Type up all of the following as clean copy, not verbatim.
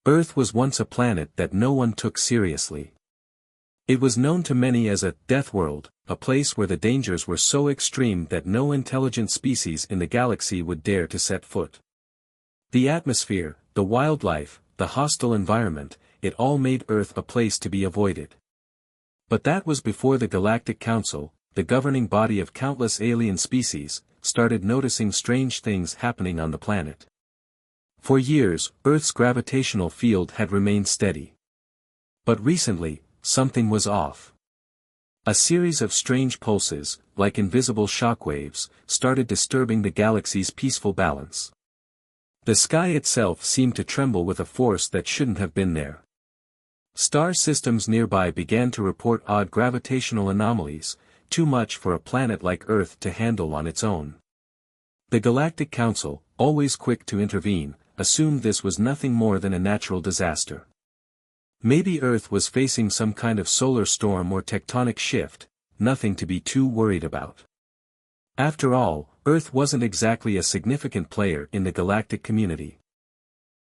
Earth was once a planet that no one took seriously. It was known to many as a Deathworld, a place where the dangers were so extreme that no intelligent species in the galaxy would dare to set foot. The atmosphere, the wildlife, the hostile environment, it all made Earth a place to be avoided. But that was before the Galactic Council, the governing body of countless alien species, started noticing strange things happening on the planet. For years, Earth's gravitational field had remained steady. But recently, something was off. A series of strange pulses, like invisible shockwaves, started disturbing the galaxy's peaceful balance. The sky itself seemed to tremble with a force that shouldn't have been there. Star systems nearby began to report odd gravitational anomalies, too much for a planet like Earth to handle on its own. The Galactic Council, always quick to intervene, assumed this was nothing more than a natural disaster. Maybe Earth was facing some kind of solar storm or tectonic shift, nothing to be too worried about. After all, Earth wasn't exactly a significant player in the galactic community.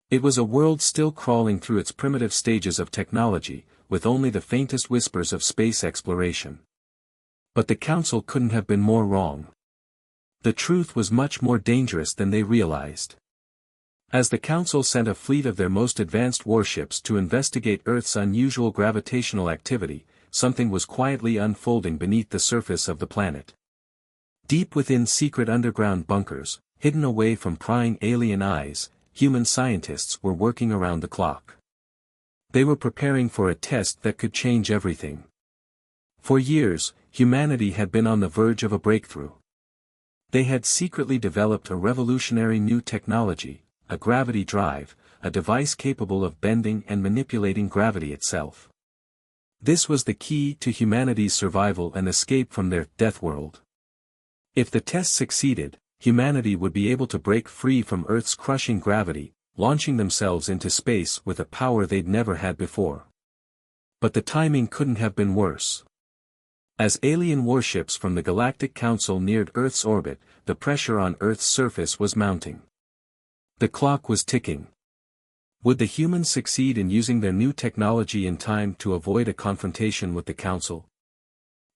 It was a world still crawling through its primitive stages of technology, with only the faintest whispers of space exploration. But the Council couldn't have been more wrong. The truth was much more dangerous than they realized. As the Council sent a fleet of their most advanced warships to investigate Earth's unusual gravitational activity, something was quietly unfolding beneath the surface of the planet. Deep within secret underground bunkers, hidden away from prying alien eyes, human scientists were working around the clock. They were preparing for a test that could change everything. For years, humanity had been on the verge of a breakthrough. They had secretly developed a revolutionary new technology, a gravity drive, a device capable of bending and manipulating gravity itself. This was the key to humanity's survival and escape from their Deathworld. If the test succeeded, humanity would be able to break free from Earth's crushing gravity, launching themselves into space with a power they'd never had before. But the timing couldn't have been worse. As alien warships from the Galactic Council neared Earth's orbit, the pressure on Earth's surface was mounting. The clock was ticking. Would the humans succeed in using their new technology in time to avoid a confrontation with the Council?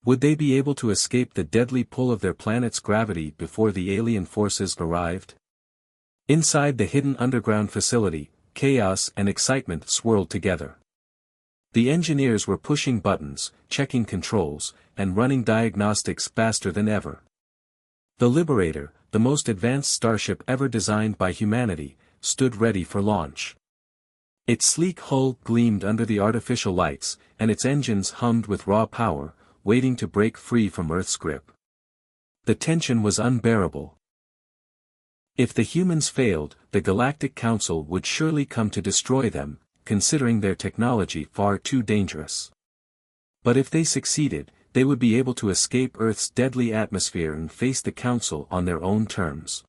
Would they be able to escape the deadly pull of their planet's gravity before the alien forces arrived? Inside the hidden underground facility, chaos and excitement swirled together. The engineers were pushing buttons, checking controls, and running diagnostics faster than ever. The Liberator, the most advanced starship ever designed by humanity, stood ready for launch. Its sleek hull gleamed under the artificial lights, and its engines hummed with raw power, waiting to break free from Earth's grip. The tension was unbearable. If the humans failed, the Galactic Council would surely come to destroy them, considering their technology far too dangerous. But if they succeeded, they would be able to escape Earth's deadly atmosphere and face the Council on their own terms.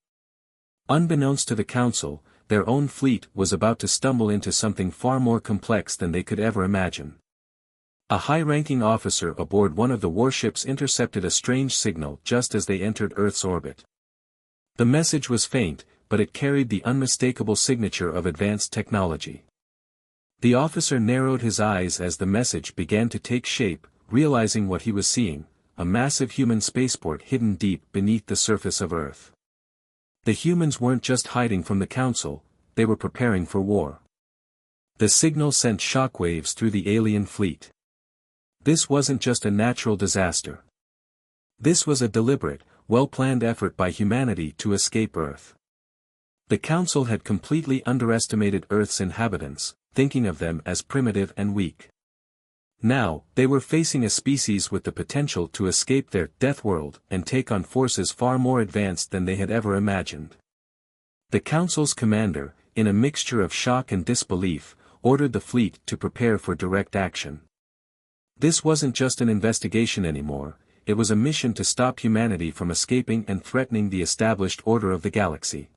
Unbeknownst to the Council, their own fleet was about to stumble into something far more complex than they could ever imagine. A high-ranking officer aboard one of the warships intercepted a strange signal just as they entered Earth's orbit. The message was faint, but it carried the unmistakable signature of advanced technology. The officer narrowed his eyes as the message began to take shape, realizing what he was seeing, a massive human spaceport hidden deep beneath the surface of Earth. The humans weren't just hiding from the Council, they were preparing for war. The signal sent shockwaves through the alien fleet. This wasn't just a natural disaster. This was a deliberate, well-planned effort by humanity to escape Earth. The Council had completely underestimated Earth's inhabitants, thinking of them as primitive and weak. Now, they were facing a species with the potential to escape their Deathworld and take on forces far more advanced than they had ever imagined. The Council's commander, in a mixture of shock and disbelief, ordered the fleet to prepare for direct action. This wasn't just an investigation anymore, it was a mission to stop humanity from escaping and threatening the established order of the galaxy.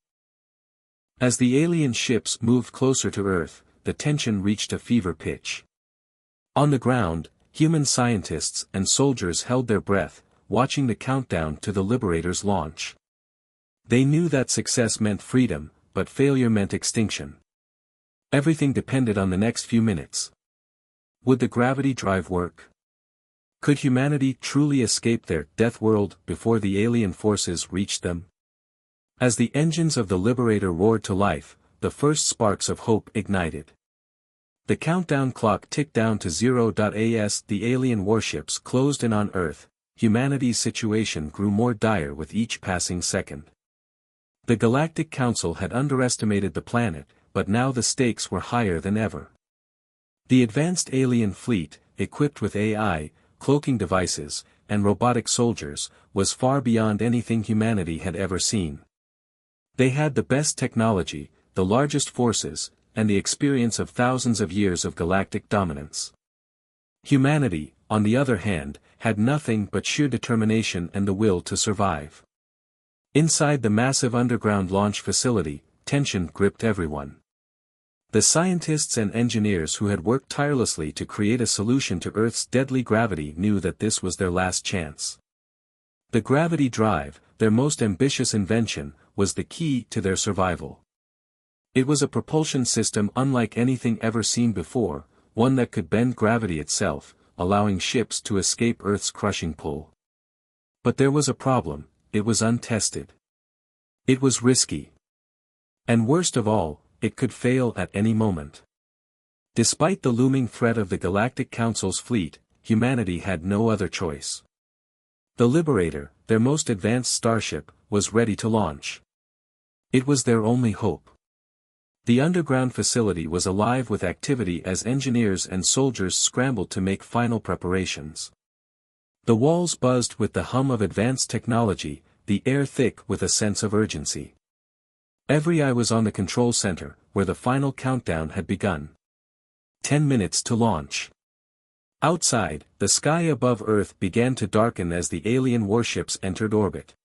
As the alien ships moved closer to Earth, the tension reached a fever pitch. On the ground, human scientists and soldiers held their breath, watching the countdown to the Liberator's launch. They knew that success meant freedom, but failure meant extinction. Everything depended on the next few minutes. Would the gravity drive work? Could humanity truly escape their death world before the alien forces reached them? As the engines of the Liberator roared to life, the first sparks of hope ignited. The countdown clock ticked down to 0. As the alien warships closed in on Earth, humanity's situation grew more dire with each passing second. The Galactic Council had underestimated the planet, but now the stakes were higher than ever. The advanced alien fleet, equipped with AI, cloaking devices, and robotic soldiers, was far beyond anything humanity had ever seen. They had the best technology, the largest forces, and the experience of thousands of years of galactic dominance. Humanity, on the other hand, had nothing but sheer determination and the will to survive. Inside the massive underground launch facility, tension gripped everyone. The scientists and engineers who had worked tirelessly to create a solution to Earth's deadly gravity knew that this was their last chance. The gravity drive, their most ambitious invention, was the key to their survival. It was a propulsion system unlike anything ever seen before, one that could bend gravity itself, allowing ships to escape Earth's crushing pull. But there was a problem: it was untested. It was risky. And worst of all, it could fail at any moment. Despite the looming threat of the Galactic Council's fleet, humanity had no other choice. The Liberator, their most advanced starship, was ready to launch. It was their only hope. The underground facility was alive with activity as engineers and soldiers scrambled to make final preparations. The walls buzzed with the hum of advanced technology, the air thick with a sense of urgency. Every eye was on the control center, where the final countdown had begun. 10 minutes to launch. Outside, the sky above Earth began to darken as the alien warships entered orbit.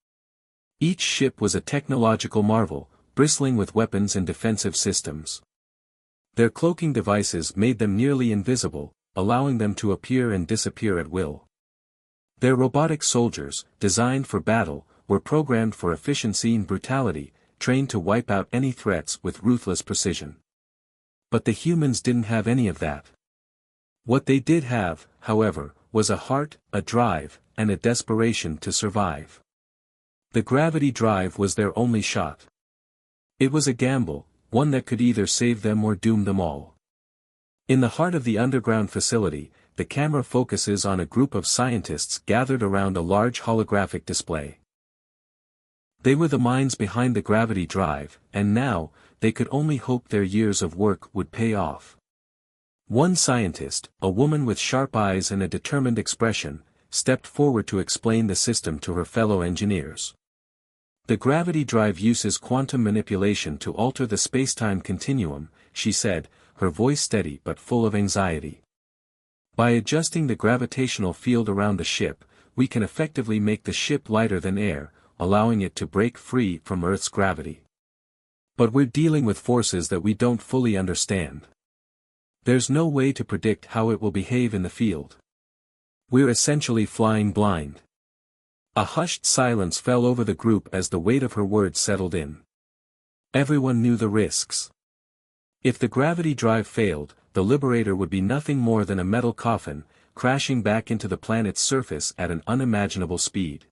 Each ship was a technological marvel, bristling with weapons and defensive systems. Their cloaking devices made them nearly invisible, allowing them to appear and disappear at will. Their robotic soldiers, designed for battle, were programmed for efficiency and brutality, trained to wipe out any threats with ruthless precision. But the humans didn't have any of that. What they did have, however, was a heart, a drive, and a desperation to survive. The gravity drive was their only shot. It was a gamble, one that could either save them or doom them all. In the heart of the underground facility, the camera focuses on a group of scientists gathered around a large holographic display. They were the minds behind the gravity drive, and now, they could only hope their years of work would pay off. One scientist, a woman with sharp eyes and a determined expression, stepped forward to explain the system to her fellow engineers. The gravity drive uses quantum manipulation to alter the spacetime continuum, she said, her voice steady but full of anxiety. By adjusting the gravitational field around the ship, we can effectively make the ship lighter than air, allowing it to break free from Earth's gravity. But we're dealing with forces that we don't fully understand. There's no way to predict how it will behave in the field. We're essentially flying blind. A hushed silence fell over the group as the weight of her words settled in. Everyone knew the risks. If the gravity drive failed, the Liberator would be nothing more than a metal coffin, crashing back into the planet's surface at an unimaginable speed.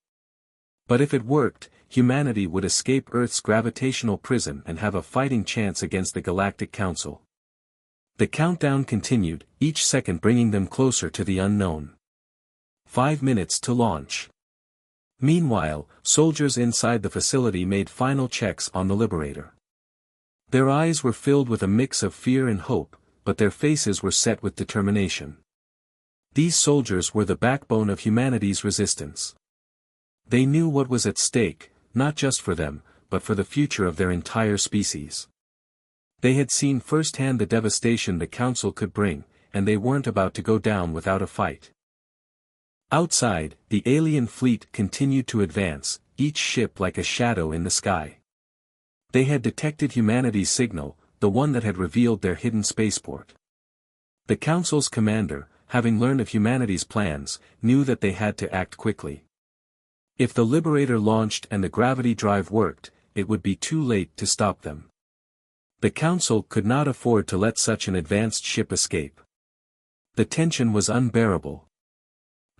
But if it worked, humanity would escape Earth's gravitational prison and have a fighting chance against the Galactic Council. The countdown continued, each second bringing them closer to the unknown. 5 minutes to launch. Meanwhile, soldiers inside the facility made final checks on the Liberator. Their eyes were filled with a mix of fear and hope, but their faces were set with determination. These soldiers were the backbone of humanity's resistance. They knew what was at stake, not just for them, but for the future of their entire species. They had seen firsthand the devastation the Council could bring, and they weren't about to go down without a fight. Outside, the alien fleet continued to advance, each ship like a shadow in the sky. They had detected humanity's signal, the one that had revealed their hidden spaceport. The Council's commander, having learned of humanity's plans, knew that they had to act quickly. If the Liberator launched and the gravity drive worked, it would be too late to stop them. The Council could not afford to let such an advanced ship escape. The tension was unbearable.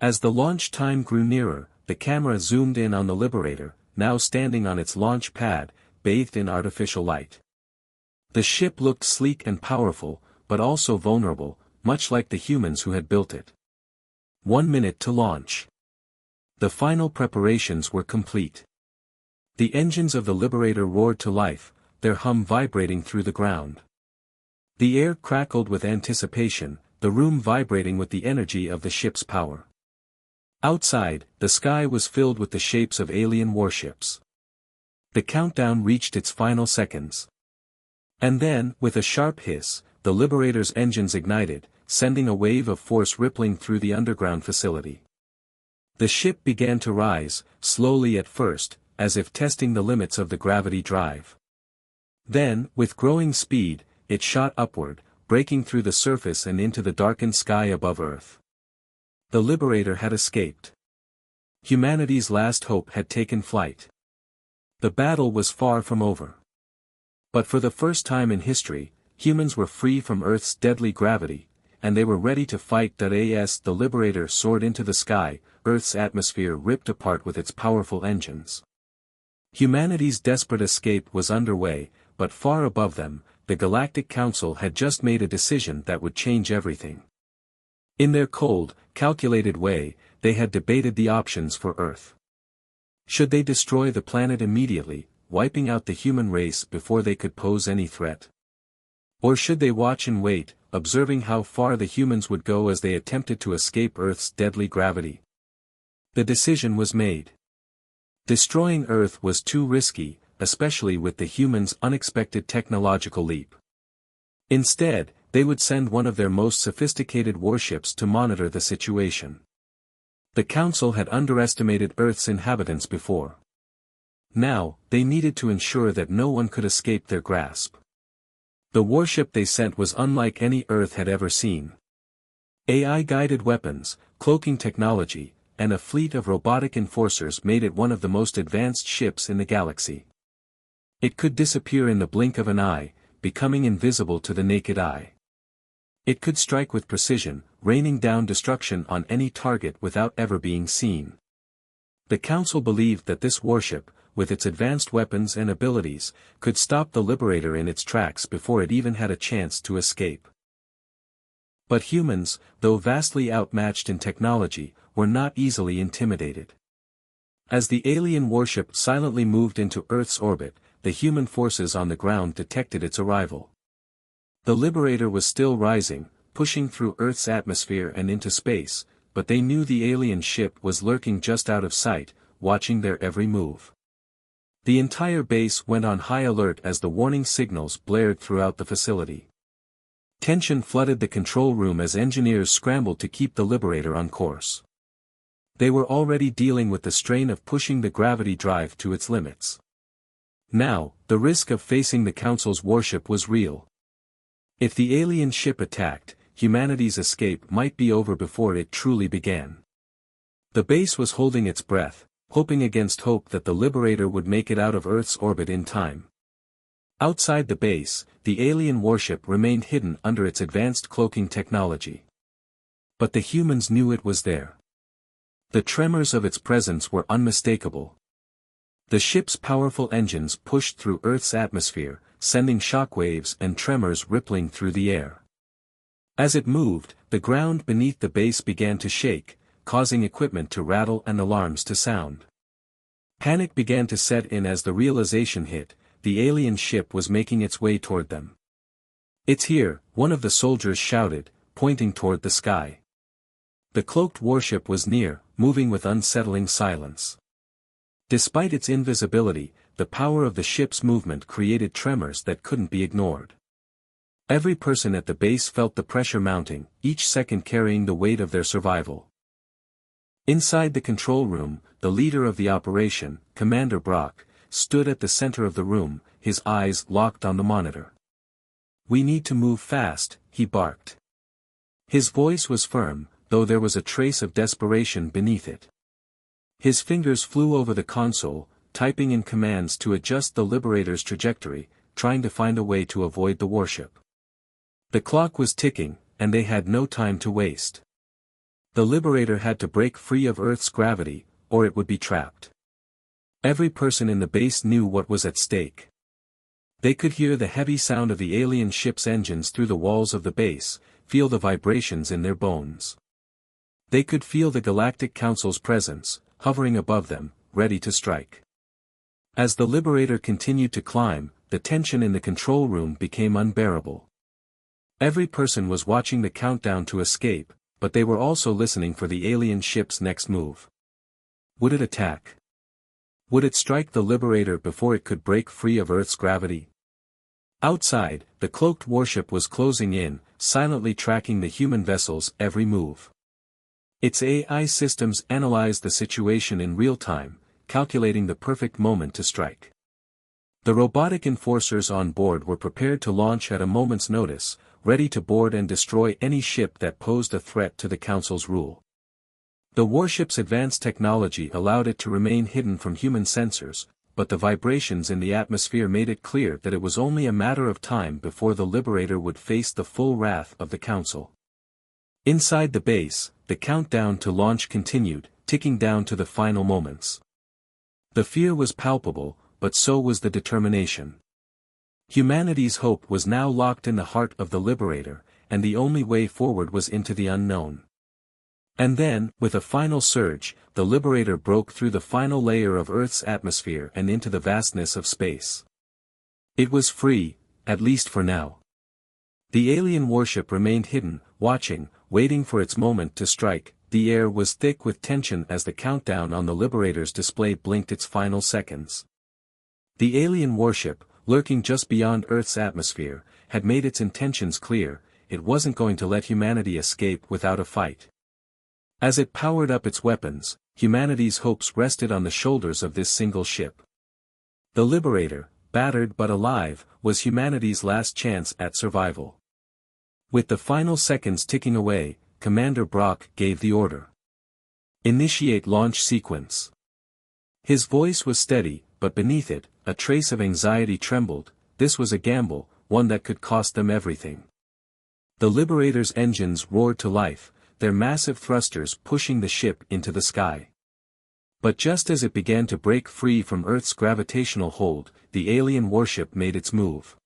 As the launch time grew nearer, the camera zoomed in on the Liberator, now standing on its launch pad, bathed in artificial light. The ship looked sleek and powerful, but also vulnerable, much like the humans who had built it. 1 minute to launch. The final preparations were complete. The engines of the Liberator roared to life, their hum vibrating through the ground. The air crackled with anticipation, the room vibrating with the energy of the ship's power. Outside, the sky was filled with the shapes of alien warships. The countdown reached its final seconds. And then, with a sharp hiss, the Liberator's engines ignited, sending a wave of force rippling through the underground facility. The ship began to rise, slowly at first, as if testing the limits of the gravity drive. Then, with growing speed, it shot upward, breaking through the surface and into the darkened sky above Earth. The Liberator had escaped. Humanity's last hope had taken flight. The battle was far from over. But for the first time in history, humans were free from Earth's deadly gravity, and they were ready to fight. As the Liberator soared into the sky, Earth's atmosphere ripped apart with its powerful engines. Humanity's desperate escape was underway, but far above them, the Galactic Council had just made a decision that would change everything. In their cold, calculated way, they had debated the options for Earth. Should they destroy the planet immediately, wiping out the human race before they could pose any threat? Or should they watch and wait, observing how far the humans would go as they attempted to escape Earth's deadly gravity? The decision was made. Destroying Earth was too risky, especially with the humans' unexpected technological leap. Instead, they would send one of their most sophisticated warships to monitor the situation. The Council had underestimated Earth's inhabitants before. Now, they needed to ensure that no one could escape their grasp. The warship they sent was unlike any Earth had ever seen. AI-guided weapons, cloaking technology, and a fleet of robotic enforcers made it one of the most advanced ships in the galaxy. It could disappear in the blink of an eye, becoming invisible to the naked eye. It could strike with precision, raining down destruction on any target without ever being seen. The Council believed that this warship, with its advanced weapons and abilities, could stop the Liberator in its tracks before it even had a chance to escape. But humans, though vastly outmatched in technology, were not easily intimidated. As the alien warship silently moved into Earth's orbit, the human forces on the ground detected its arrival. The Liberator was still rising, pushing through Earth's atmosphere and into space, but they knew the alien ship was lurking just out of sight, watching their every move. The entire base went on high alert as the warning signals blared throughout the facility. Tension flooded the control room as engineers scrambled to keep the Liberator on course. They were already dealing with the strain of pushing the gravity drive to its limits. Now, the risk of facing the Council's warship was real. If the alien ship attacked, humanity's escape might be over before it truly began. The base was holding its breath, hoping against hope that the Liberator would make it out of Earth's orbit in time. Outside the base, the alien warship remained hidden under its advanced cloaking technology. But the humans knew it was there. The tremors of its presence were unmistakable. The ship's powerful engines pushed through Earth's atmosphere, sending shockwaves and tremors rippling through the air. As it moved, the ground beneath the base began to shake, causing equipment to rattle and alarms to sound. Panic began to set in as the realization hit, the alien ship was making its way toward them. "It's here," one of the soldiers shouted, pointing toward the sky. The cloaked warship was near, moving with unsettling silence. Despite its invisibility, the power of the ship's movement created tremors that couldn't be ignored. Every person at the base felt the pressure mounting, each second carrying the weight of their survival. Inside the control room, the leader of the operation, Commander Brock, stood at the center of the room, his eyes locked on the monitor. "We need to move fast," he barked. His voice was firm, though there was a trace of desperation beneath it. His fingers flew over the console, typing in commands to adjust the Liberator's trajectory, trying to find a way to avoid the warship. The clock was ticking, and they had no time to waste. The Liberator had to break free of Earth's gravity, or it would be trapped. Every person in the base knew what was at stake. They could hear the heavy sound of the alien ship's engines through the walls of the base, feel the vibrations in their bones. They could feel the Galactic Council's presence, hovering above them, ready to strike. As the Liberator continued to climb, the tension in the control room became unbearable. Every person was watching the countdown to escape, but they were also listening for the alien ship's next move. Would it attack? Would it strike the Liberator before it could break free of Earth's gravity? Outside, the cloaked warship was closing in, silently tracking the human vessel's every move. Its AI systems analyzed the situation in real time, calculating the perfect moment to strike. The robotic enforcers on board were prepared to launch at a moment's notice, ready to board and destroy any ship that posed a threat to the Council's rule. The warship's advanced technology allowed it to remain hidden from human sensors, but the vibrations in the atmosphere made it clear that it was only a matter of time before the Liberator would face the full wrath of the Council. Inside the base, the countdown to launch continued, ticking down to the final moments. The fear was palpable, but so was the determination. Humanity's hope was now locked in the heart of the Liberator, and the only way forward was into the unknown. And then, with a final surge, the Liberator broke through the final layer of Earth's atmosphere and into the vastness of space. It was free, at least for now. The alien warship remained hidden, watching, waiting for its moment to strike. The air was thick with tension as the countdown on the Liberator's display blinked its final seconds. The alien warship, lurking just beyond Earth's atmosphere, had made its intentions clear. It wasn't going to let humanity escape without a fight. As it powered up its weapons, humanity's hopes rested on the shoulders of this single ship. The Liberator, battered but alive, was humanity's last chance at survival. With the final seconds ticking away, Commander Brock gave the order. Initiate launch sequence. His voice was steady, but beneath it, a trace of anxiety trembled. This was a gamble, one that could cost them everything. The Liberator's engines roared to life, their massive thrusters pushing the ship into the sky. But just as it began to break free from Earth's gravitational hold, the alien warship made its move.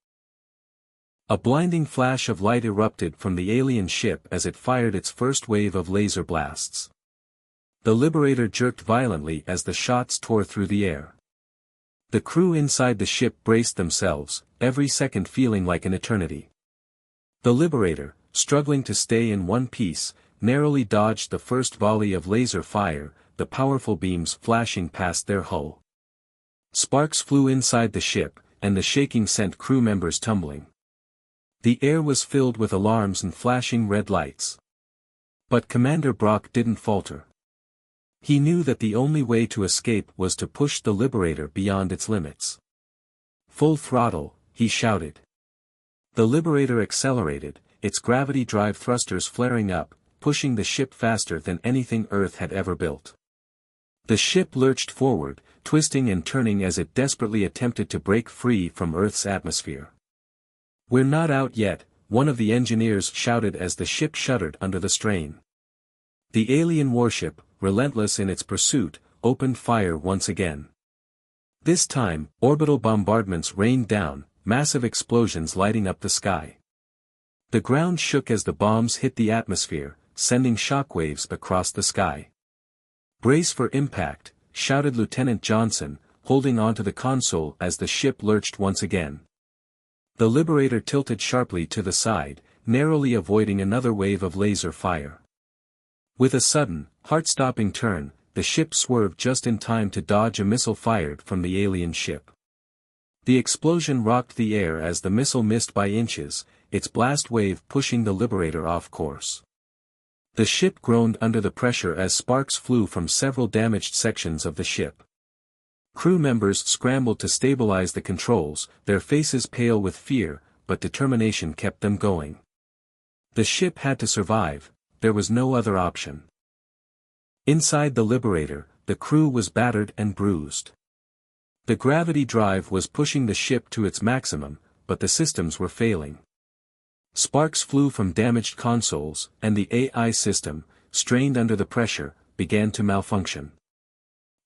A blinding flash of light erupted from the alien ship as it fired its first wave of laser blasts. The Liberator jerked violently as the shots tore through the air. The crew inside the ship braced themselves, every second feeling like an eternity. The Liberator, struggling to stay in one piece, narrowly dodged the first volley of laser fire, the powerful beams flashing past their hull. Sparks flew inside the ship, and the shaking sent crew members tumbling. The air was filled with alarms and flashing red lights. But Commander Brock didn't falter. He knew that the only way to escape was to push the Liberator beyond its limits. Full throttle, he shouted. The Liberator accelerated, its gravity drive thrusters flaring up, pushing the ship faster than anything Earth had ever built. The ship lurched forward, twisting and turning as it desperately attempted to break free from Earth's atmosphere. "We're not out yet," one of the engineers shouted as the ship shuddered under the strain. The alien warship, relentless in its pursuit, opened fire once again. This time, orbital bombardments rained down, massive explosions lighting up the sky. The ground shook as the bombs hit the atmosphere, sending shockwaves across the sky. "Brace for impact," shouted Lieutenant Johnson, holding onto the console as the ship lurched once again. The Liberator tilted sharply to the side, narrowly avoiding another wave of laser fire. With a sudden, heart-stopping turn, the ship swerved just in time to dodge a missile fired from the alien ship. The explosion rocked the air as the missile missed by inches, its blast wave pushing the Liberator off course. The ship groaned under the pressure as sparks flew from several damaged sections of the ship. Crew members scrambled to stabilize the controls, their faces pale with fear, but determination kept them going. The ship had to survive, there was no other option. Inside the Liberator, the crew was battered and bruised. The gravity drive was pushing the ship to its maximum, but the systems were failing. Sparks flew from damaged consoles, and the AI system, strained under the pressure, began to malfunction.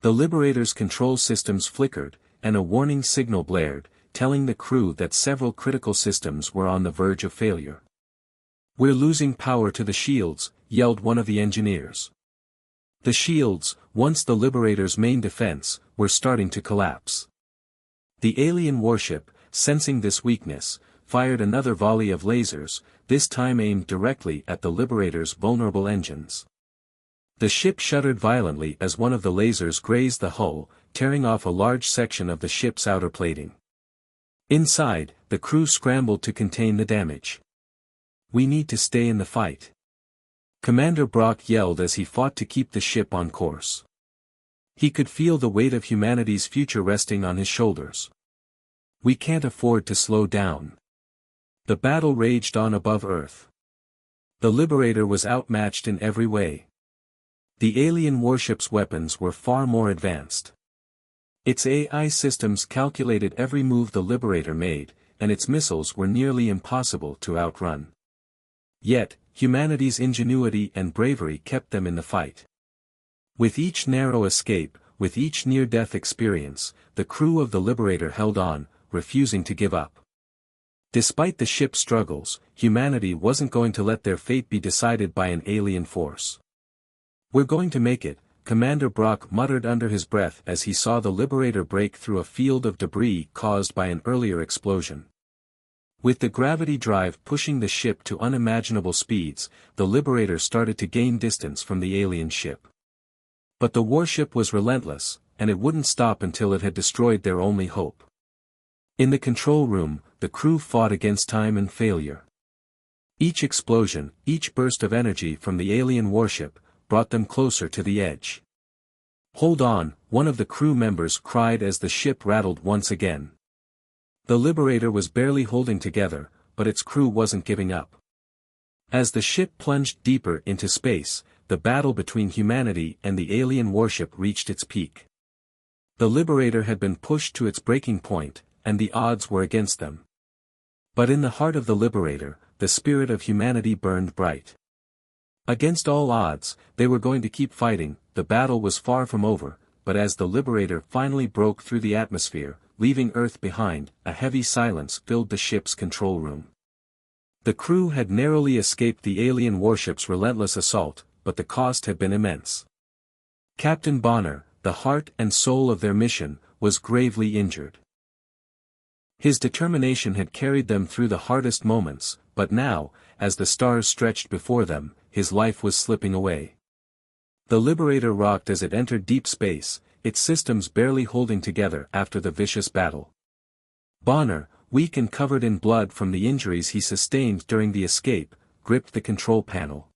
The Liberator's control systems flickered, and a warning signal blared, telling the crew that several critical systems were on the verge of failure. "We're losing power to the shields," yelled one of the engineers. The shields, once the Liberator's main defense, were starting to collapse. The alien warship, sensing this weakness, fired another volley of lasers, this time aimed directly at the Liberator's vulnerable engines. The ship shuddered violently as one of the lasers grazed the hull, tearing off a large section of the ship's outer plating. Inside, the crew scrambled to contain the damage. "We need to stay in the fight," Commander Brock yelled as he fought to keep the ship on course. He could feel the weight of humanity's future resting on his shoulders. "We can't afford to slow down." The battle raged on above Earth. The Liberator was outmatched in every way. The alien warship's weapons were far more advanced. Its AI systems calculated every move the Liberator made, and its missiles were nearly impossible to outrun. Yet, humanity's ingenuity and bravery kept them in the fight. With each narrow escape, with each near-death experience, the crew of the Liberator held on, refusing to give up. Despite the ship's struggles, humanity wasn't going to let their fate be decided by an alien force. "We're going to make it," Commander Brock muttered under his breath as he saw the Liberator break through a field of debris caused by an earlier explosion. With the gravity drive pushing the ship to unimaginable speeds, the Liberator started to gain distance from the alien ship. But the warship was relentless, and it wouldn't stop until it had destroyed their only hope. In the control room, the crew fought against time and failure. Each explosion, each burst of energy from the alien warship, brought them closer to the edge. "Hold on," one of the crew members cried as the ship rattled once again. The Liberator was barely holding together, but its crew wasn't giving up. As the ship plunged deeper into space, the battle between humanity and the alien warship reached its peak. The Liberator had been pushed to its breaking point, and the odds were against them. But in the heart of the Liberator, the spirit of humanity burned bright. Against all odds, they were going to keep fighting. The battle was far from over, but as the Liberator finally broke through the atmosphere, leaving Earth behind, a heavy silence filled the ship's control room. The crew had narrowly escaped the alien warship's relentless assault, but the cost had been immense. Captain Bonner, the heart and soul of their mission, was gravely injured. His determination had carried them through the hardest moments, but now, as the stars stretched before them, his life was slipping away. The Liberator rocked as it entered deep space, its systems barely holding together after the vicious battle. Bonner, weak and covered in blood from the injuries he sustained during the escape, gripped the control panel.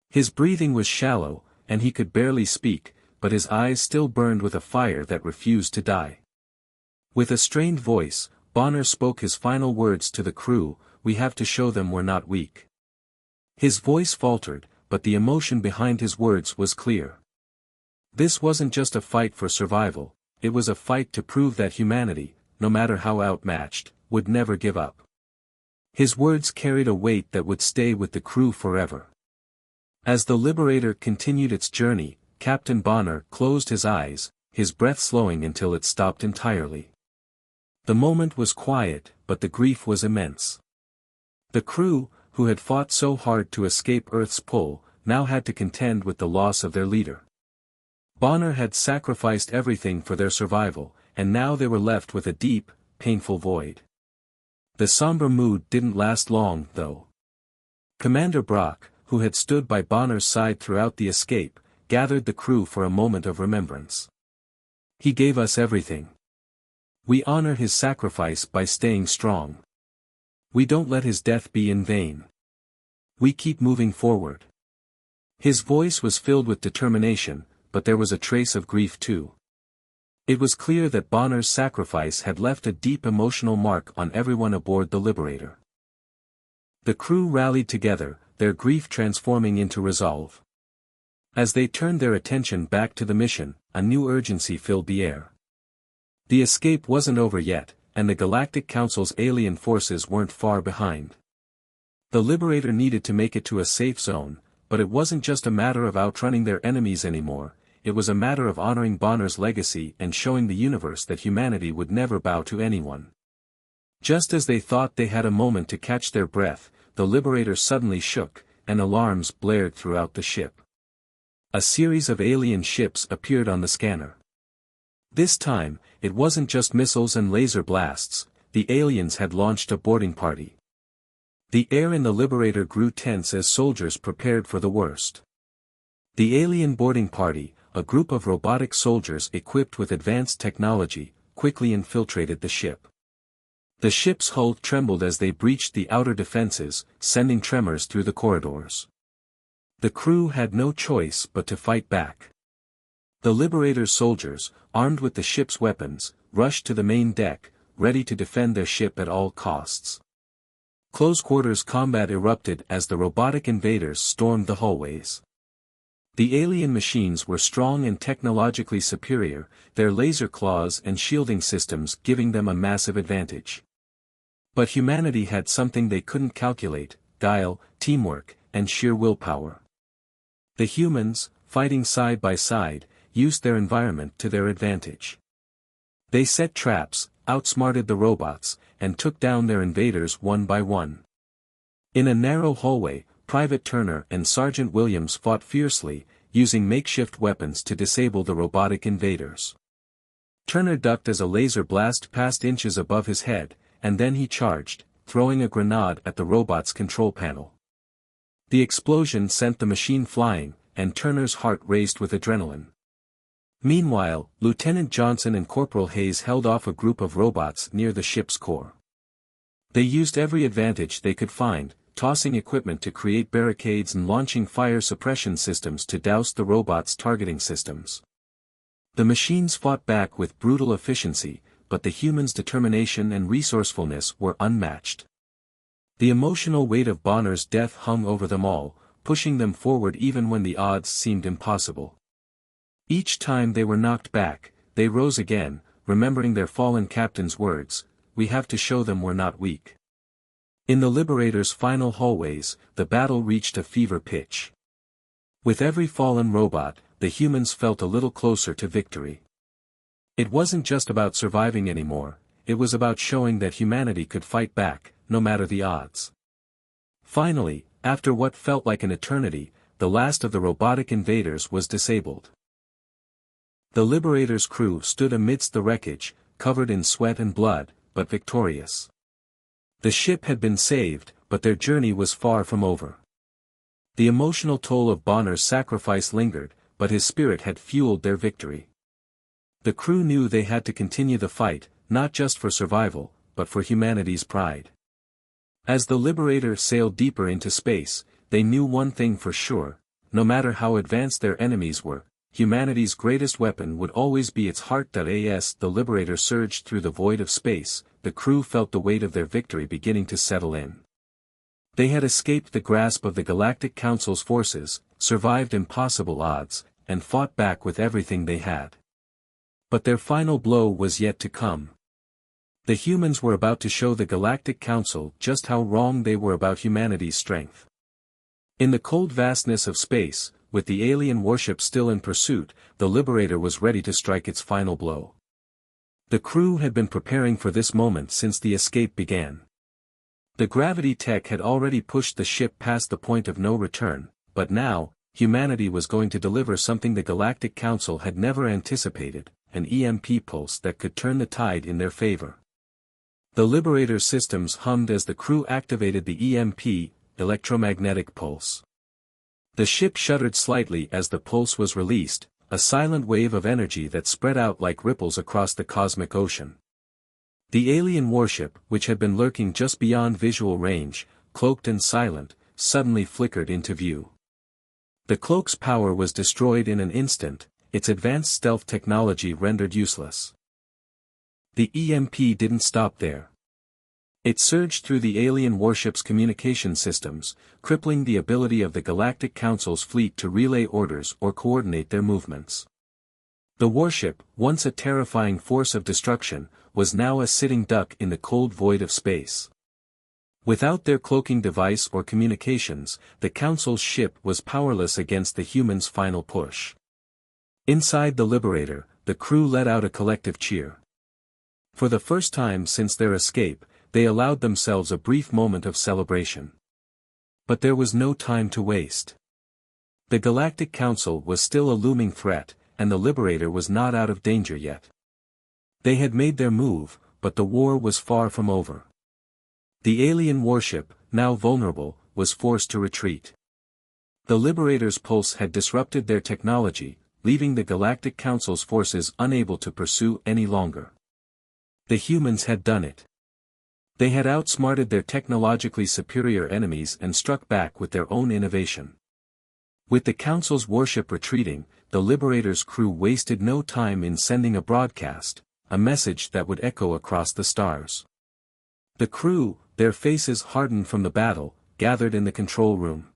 His breathing was shallow, and he could barely speak, but his eyes still burned with a fire that refused to die. With a strained voice, Bonner spoke his final words to the crew: "We have to show them we're not weak." His voice faltered, but the emotion behind his words was clear. This wasn't just a fight for survival, it was a fight to prove that humanity, no matter how outmatched, would never give up. His words carried a weight that would stay with the crew forever. As the Liberator continued its journey, Captain Bonner closed his eyes, his breath slowing until it stopped entirely. The moment was quiet, but the grief was immense. The crew, who had fought so hard to escape Earth's pull, now had to contend with the loss of their leader. Bonner had sacrificed everything for their survival, and now they were left with a deep, painful void. The somber mood didn't last long, though. Commander Brock, who had stood by Bonner's side throughout the escape, gathered the crew for a moment of remembrance. "He gave us everything. We honor his sacrifice by staying strong. We don't let his death be in vain. We keep moving forward." His voice was filled with determination, but there was a trace of grief too. It was clear that Bonner's sacrifice had left a deep emotional mark on everyone aboard the Liberator. The crew rallied together, their grief transforming into resolve. As they turned their attention back to the mission, a new urgency filled the air. The escape wasn't over yet, and the Galactic Council's alien forces weren't far behind. The Liberator needed to make it to a safe zone, but it wasn't just a matter of outrunning their enemies anymore, it was a matter of honoring Bonner's legacy and showing the universe that humanity would never bow to anyone. Just as they thought they had a moment to catch their breath, the Liberator suddenly shook, and alarms blared throughout the ship. A series of alien ships appeared on the scanner. This time, it wasn't just missiles and laser blasts, the aliens had launched a boarding party. The air in the Liberator grew tense as soldiers prepared for the worst. The alien boarding party, a group of robotic soldiers equipped with advanced technology, quickly infiltrated the ship. The ship's hull trembled as they breached the outer defenses, sending tremors through the corridors. The crew had no choice but to fight back. The Liberator's soldiers, armed with the ship's weapons, rushed to the main deck, ready to defend their ship at all costs. Close-quarters combat erupted as the robotic invaders stormed the hallways. The alien machines were strong and technologically superior, their laser claws and shielding systems giving them a massive advantage. But humanity had something they couldn't calculate: guile, teamwork, and sheer willpower. The humans, fighting side by side, used their environment to their advantage. They set traps, outsmarted the robots, and took down their invaders one by one. In a narrow hallway, Private Turner and Sergeant Williams fought fiercely, using makeshift weapons to disable the robotic invaders. Turner ducked as a laser blast passed inches above his head, and then he charged, throwing a grenade at the robot's control panel. The explosion sent the machine flying, and Turner's heart raced with adrenaline. Meanwhile, Lieutenant Johnson and Corporal Hayes held off a group of robots near the ship's core. They used every advantage they could find, tossing equipment to create barricades and launching fire suppression systems to douse the robots' targeting systems. The machines fought back with brutal efficiency, but the humans' determination and resourcefulness were unmatched. The emotional weight of Bonner's death hung over them all, pushing them forward even when the odds seemed impossible. Each time they were knocked back, they rose again, remembering their fallen captain's words, "We have to show them we're not weak." In the Liberator's final hallways, the battle reached a fever pitch. With every fallen robot, the humans felt a little closer to victory. It wasn't just about surviving anymore, it was about showing that humanity could fight back, no matter the odds. Finally, after what felt like an eternity, the last of the robotic invaders was disabled. The Liberator's crew stood amidst the wreckage, covered in sweat and blood, but victorious. The ship had been saved, but their journey was far from over. The emotional toll of Bonner's sacrifice lingered, but his spirit had fueled their victory. The crew knew they had to continue the fight, not just for survival, but for humanity's pride. As the Liberator sailed deeper into space, they knew one thing for sure: no matter how advanced their enemies were, humanity's greatest weapon would always be its heart. As the Liberator surged through the void of space, the crew felt the weight of their victory beginning to settle in. They had escaped the grasp of the Galactic Council's forces, survived impossible odds, and fought back with everything they had. But their final blow was yet to come. The humans were about to show the Galactic Council just how wrong they were about humanity's strength. In the cold vastness of space, with the alien warship still in pursuit, the Liberator was ready to strike its final blow. The crew had been preparing for this moment since the escape began. The gravity tech had already pushed the ship past the point of no return, but now, humanity was going to deliver something the Galactic Council had never anticipated: an EMP pulse that could turn the tide in their favor. The Liberator's systems hummed as the crew activated the EMP, electromagnetic pulse. The ship shuddered slightly as the pulse was released, a silent wave of energy that spread out like ripples across the cosmic ocean. The alien warship, which had been lurking just beyond visual range, cloaked and silent, suddenly flickered into view. The cloak's power was destroyed in an instant, its advanced stealth technology rendered useless. The EMP didn't stop there. It surged through the alien warship's communication systems, crippling the ability of the Galactic Council's fleet to relay orders or coordinate their movements. The warship, once a terrifying force of destruction, was now a sitting duck in the cold void of space. Without their cloaking device or communications, the Council's ship was powerless against the humans' final push. Inside the Liberator, the crew let out a collective cheer. For the first time since their escape, they allowed themselves a brief moment of celebration. But there was no time to waste. The Galactic Council was still a looming threat, and the Liberator was not out of danger yet. They had made their move, but the war was far from over. The alien warship, now vulnerable, was forced to retreat. The Liberator's pulse had disrupted their technology, leaving the Galactic Council's forces unable to pursue any longer. The humans had done it. They had outsmarted their technologically superior enemies and struck back with their own innovation. With the Council's warship retreating, the Liberator's crew wasted no time in sending a broadcast, a message that would echo across the stars. The crew, their faces hardened from the battle, gathered in the control room.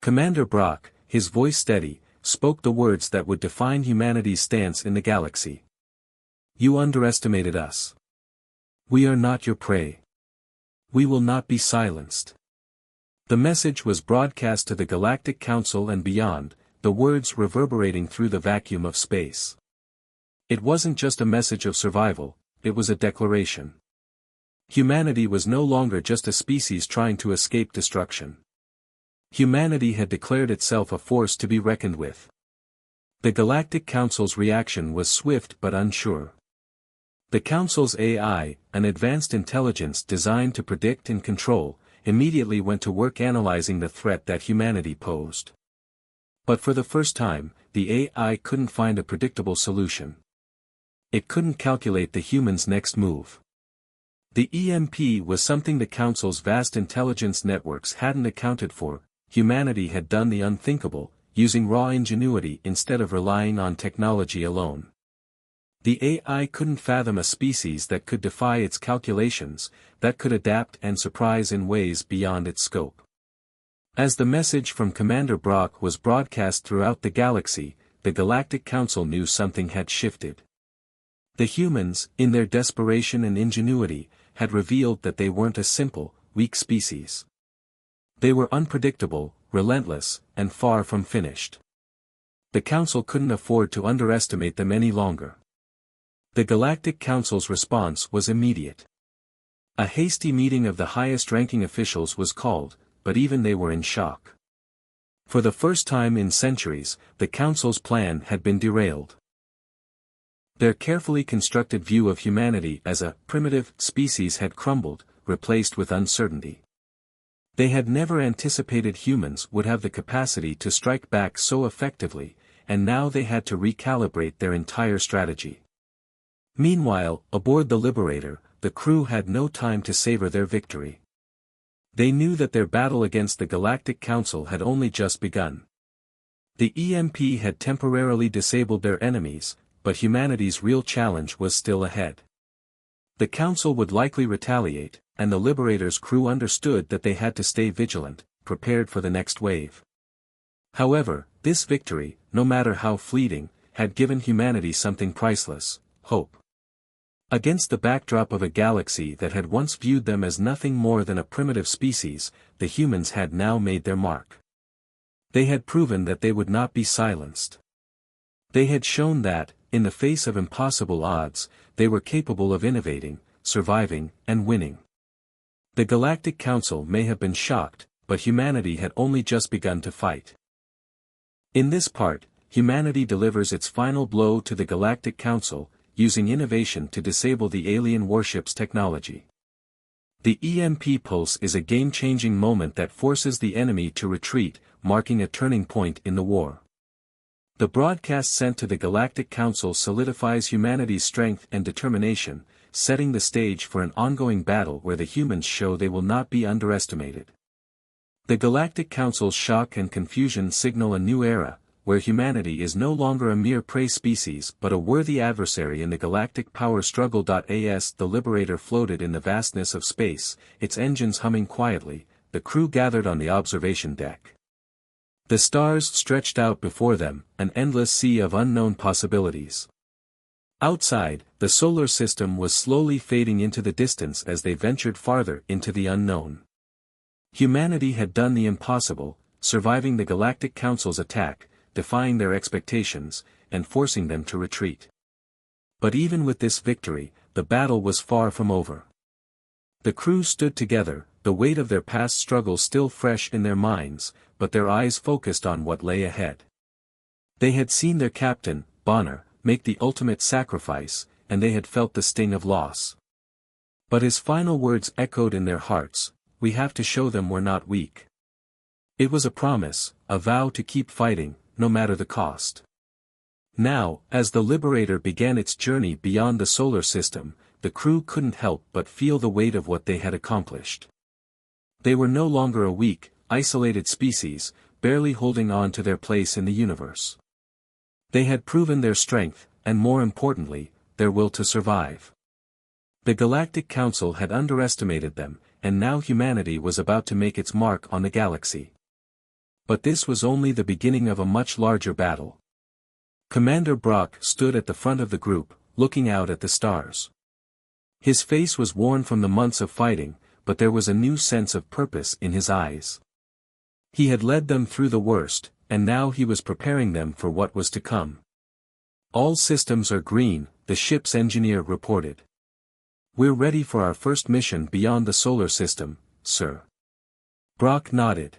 Commander Brock, his voice steady, spoke the words that would define humanity's stance in the galaxy. "You underestimated us. We are not your prey. We will not be silenced." The message was broadcast to the Galactic Council and beyond, the words reverberating through the vacuum of space. It wasn't just a message of survival, it was a declaration. Humanity was no longer just a species trying to escape destruction. Humanity had declared itself a force to be reckoned with. The Galactic Council's reaction was swift but unsure. The Council's AI, an advanced intelligence designed to predict and control, immediately went to work analyzing the threat that humanity posed. But for the first time, the AI couldn't find a predictable solution. It couldn't calculate the humans' next move. The EMP was something the Council's vast intelligence networks hadn't accounted for. Humanity had done the unthinkable, using raw ingenuity instead of relying on technology alone. The AI couldn't fathom a species that could defy its calculations, that could adapt and surprise in ways beyond its scope. As the message from Commander Brock was broadcast throughout the galaxy, the Galactic Council knew something had shifted. The humans, in their desperation and ingenuity, had revealed that they weren't a simple, weak species. They were unpredictable, relentless, and far from finished. The Council couldn't afford to underestimate them any longer. The Galactic Council's response was immediate. A hasty meeting of the highest-ranking officials was called, but even they were in shock. For the first time in centuries, the Council's plan had been derailed. Their carefully constructed view of humanity as a primitive species had crumbled, replaced with uncertainty. They had never anticipated humans would have the capacity to strike back so effectively, and now they had to recalibrate their entire strategy. Meanwhile, aboard the Liberator, the crew had no time to savor their victory. They knew that their battle against the Galactic Council had only just begun. The EMP had temporarily disabled their enemies, but humanity's real challenge was still ahead. The Council would likely retaliate, and the Liberator's crew understood that they had to stay vigilant, prepared for the next wave. However, this victory, no matter how fleeting, had given humanity something priceless: hope. Against the backdrop of a galaxy that had once viewed them as nothing more than a primitive species, the humans had now made their mark. They had proven that they would not be silenced. They had shown that, in the face of impossible odds, they were capable of innovating, surviving, and winning. The Galactic Council may have been shocked, but humanity had only just begun to fight. In this part, humanity delivers its final blow to the Galactic Council, using innovation to disable the alien warship's technology. The EMP pulse is a game-changing moment that forces the enemy to retreat, marking a turning point in the war. The broadcast sent to the Galactic Council solidifies humanity's strength and determination, setting the stage for an ongoing battle where the humans show they will not be underestimated. The Galactic Council's shock and confusion signal a new era, where humanity is no longer a mere prey species but a worthy adversary in the galactic power struggle. As the Liberator floated in the vastness of space, its engines humming quietly, the crew gathered on the observation deck. The stars stretched out before them, an endless sea of unknown possibilities. Outside, the solar system was slowly fading into the distance as they ventured farther into the unknown. Humanity had done the impossible, surviving the Galactic Council's attack, defying their expectations, and forcing them to retreat. But even with this victory, the battle was far from over. The crew stood together, the weight of their past struggles still fresh in their minds, but their eyes focused on what lay ahead. They had seen their captain, Bonner, make the ultimate sacrifice, and they had felt the sting of loss. But his final words echoed in their hearts, "We have to show them we're not weak." It was a promise, a vow to keep fighting, no matter the cost. Now, as the Liberator began its journey beyond the solar system, the crew couldn't help but feel the weight of what they had accomplished. They were no longer a weak, isolated species, barely holding on to their place in the universe. They had proven their strength, and more importantly, their will to survive. The Galactic Council had underestimated them, and now humanity was about to make its mark on the galaxy. But this was only the beginning of a much larger battle. Commander Brock stood at the front of the group, looking out at the stars. His face was worn from the months of fighting, but there was a new sense of purpose in his eyes. He had led them through the worst, and now he was preparing them for what was to come. "All systems are green," the ship's engineer reported. "We're ready for our first mission beyond the solar system, sir." Brock nodded.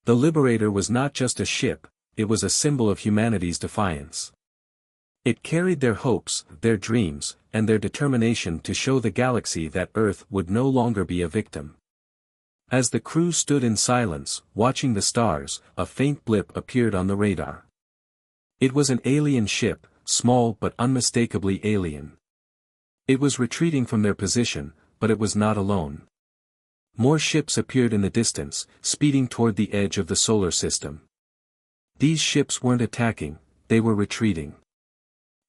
The Liberator was not just a ship, it was a symbol of humanity's defiance. It carried their hopes, their dreams, and their determination to show the galaxy that Earth would no longer be a victim. As the crew stood in silence, watching the stars, a faint blip appeared on the radar. It was an alien ship, small but unmistakably alien. It was retreating from their position, but it was not alone. More ships appeared in the distance, speeding toward the edge of the solar system. These ships weren't attacking, they were retreating.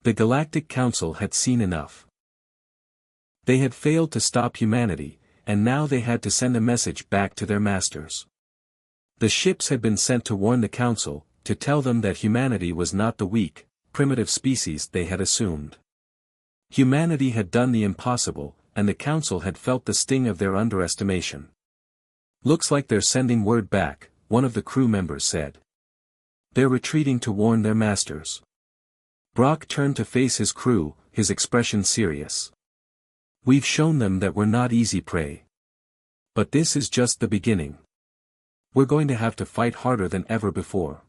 The Galactic Council had seen enough. They had failed to stop humanity, and now they had to send a message back to their masters. The ships had been sent to warn the Council, to tell them that humanity was not the weak, primitive species they had assumed. Humanity had done the impossible, and the Council had felt the sting of their underestimation. "Looks like they're sending word back," one of the crew members said. "They're retreating to warn their masters." Brock turned to face his crew, his expression serious. "We've shown them that we're not easy prey. But this is just the beginning. We're going to have to fight harder than ever before."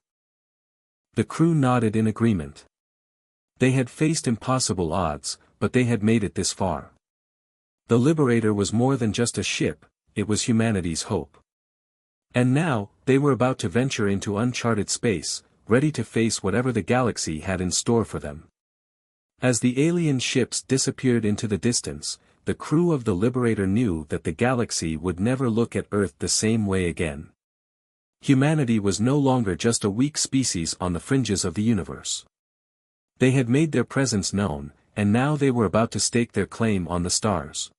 The crew nodded in agreement. They had faced impossible odds, but they had made it this far. The Liberator was more than just a ship, it was humanity's hope. And now, they were about to venture into uncharted space, ready to face whatever the galaxy had in store for them. As the alien ships disappeared into the distance, the crew of the Liberator knew that the galaxy would never look at Earth the same way again. Humanity was no longer just a weak species on the fringes of the universe. They had made their presence known, and now they were about to stake their claim on the stars.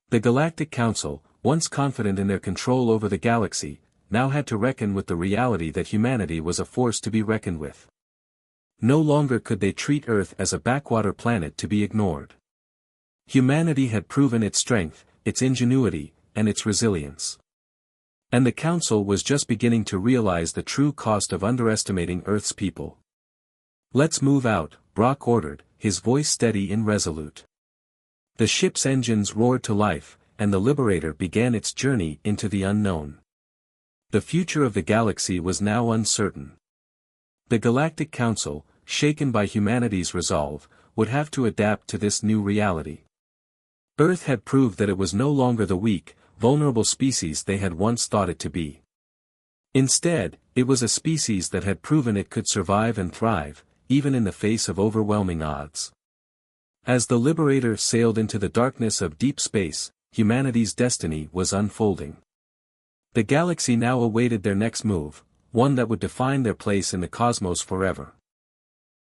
The Galactic Council, once confident in their control over the galaxy, now had to reckon with the reality that humanity was a force to be reckoned with. No longer could they treat Earth as a backwater planet to be ignored. Humanity had proven its strength, its ingenuity, and its resilience. And the Council was just beginning to realize the true cost of underestimating Earth's people. "Let's move out," Brock ordered, his voice steady and resolute. The ship's engines roared to life, and the Liberator began its journey into the unknown. The future of the galaxy was now uncertain. The Galactic Council, shaken by humanity's resolve, would have to adapt to this new reality. Earth had proved that it was no longer the weak, vulnerable species they had once thought it to be. Instead, it was a species that had proven it could survive and thrive, even in the face of overwhelming odds. As the Liberator sailed into the darkness of deep space, humanity's destiny was unfolding. The galaxy now awaited their next move, one that would define their place in the cosmos forever.